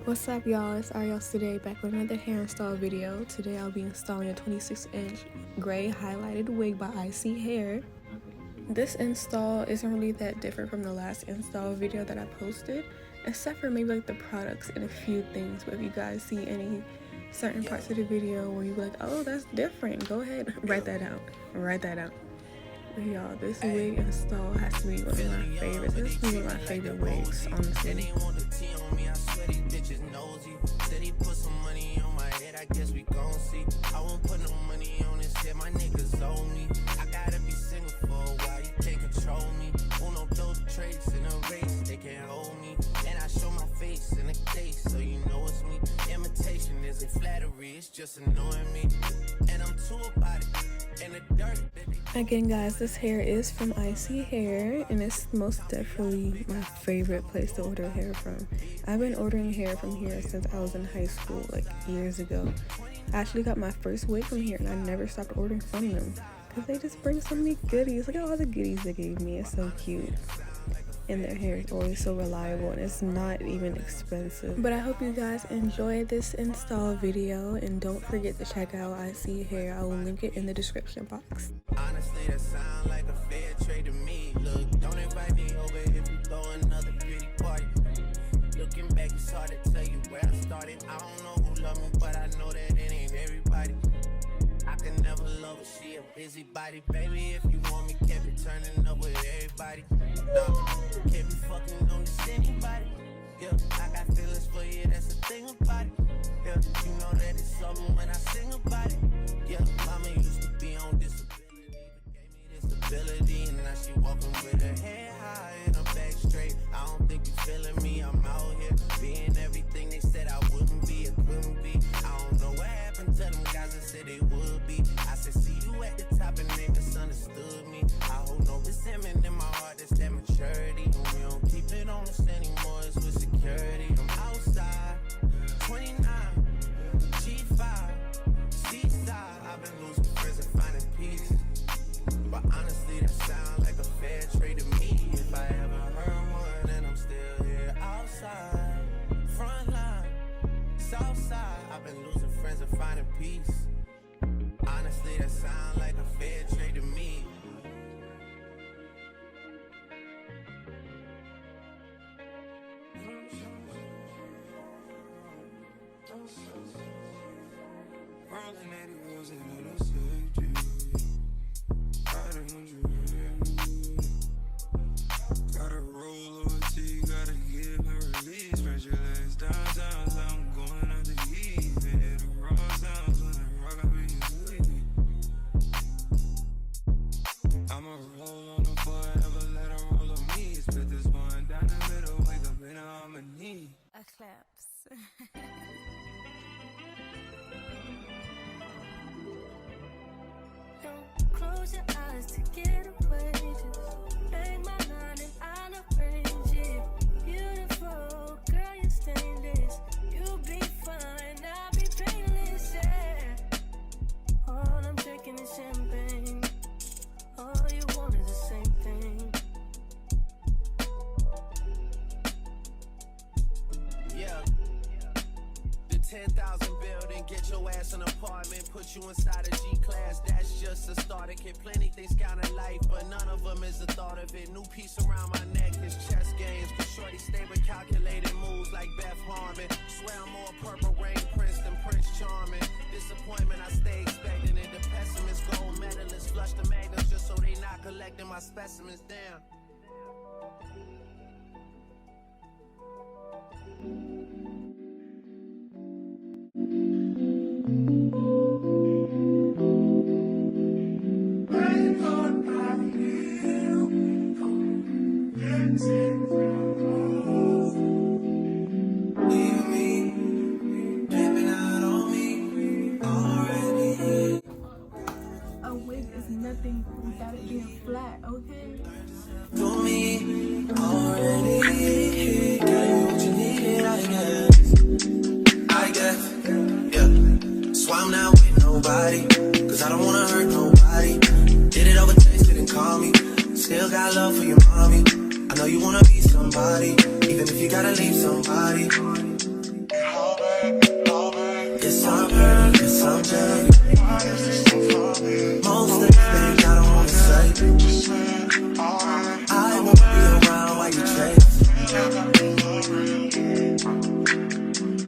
What's up, y'all? It's Ariel today, back with another hair install video. Today I'll be installing a 26-inch gray highlighted wig by iseehair. This install isn't really that different from the last install video that I posted, except for maybe like the products and a few things. But if you guys see any certain parts of the video where you're like, oh, that's different, go ahead, write that out. But y'all, this wig install has to be one of my favorites. This is one of my favorite wigs, honestly. Just annoying me, and I'm too about it. And the dirt. Again, guys, this hair is from iseehair, and it's most definitely my favorite place to order hair from. I've been ordering hair from here since I was in high school, like years ago. I actually got my first wig from here, and I never stopped ordering from them because they just bring so many goodies. Look at all the goodies they gave me. It's so cute. And their hair is always so reliable, and it's not even expensive. But I hope you guys enjoy this install video, and don't forget to check out iseehair. I will link it in the description box. Honestly, that sound like a fair trade to me. Look, don't invite me over if you throw another pretty party. Looking back, it's hard to tell you where I started. I don't know who loved me, but I know that it ain't everybody. I can never love her, she a busybody. Baby, if you want me, can't be turning up with everybody. No, can't be fucking on this anybody. Yeah, I got feelings for you, that's the thing about it. Yeah, you know that it's something when I sing about it. Yeah, mama used to be on disability, but gave me this ability. And now she walking with her head high and her back straight. I don't think you feeling me, I'm out here being everything they said I wouldn't be, it couldn't be. I don't know what happened to them guys that said they would be. I said, see you at the top and they misunderstood me. I hold no resentment in my heart, that's that maturity. And we don't keep it on us anymore, it's with security. I'm outside, 29, G5, seaside. I've been losing friends and finding peace. But honestly, that sound like a fair trade to me. If I ever heard one, then I'm still here outside. Front line, south side. I've been losing friends and finding peace. Honestly, that sound like a fair trade to me. Gotta roll over T, gotta give her release. Spread your legs downtown, so I'm going out to eat. Hit the raw sounds when I rock, I be sweet. I'ma roll on them forever, let her roll on me. Split this one down the middle, wake up in harmony. A claps. Don't close your eyes to get away. Just bang my line and I'll arrange it. Beautiful girl, you're stainless. You'll be fine, I'll be painless. Yeah. All I'm drinking is champagne. All you want is the same thing. Yeah. The 10,000 building, get your ass an apartment, put you inside a G-class, that's just a starter kit. Plenty things count in life, but none of them is the thought of it. New piece around my neck is chess games, cause shorty stay with calculated moves like Beth Harmon. Swear I'm more Purple Rain Prince than Prince Charming. Disappointment I stay expecting it. The pessimist, gold medalists, flush the magnums just so they not collecting my specimens down. A wig is nothing without it being flat, okay? To me, already, got you what you needed, I guess, yeah. So I'm not with nobody, cause I don't wanna hurt nobody. Did it over text, didn't call me. Still got love for your mommy. I know you wanna be somebody, even if you gotta leave somebody. Cause I'm dirty, cause I'm dirty.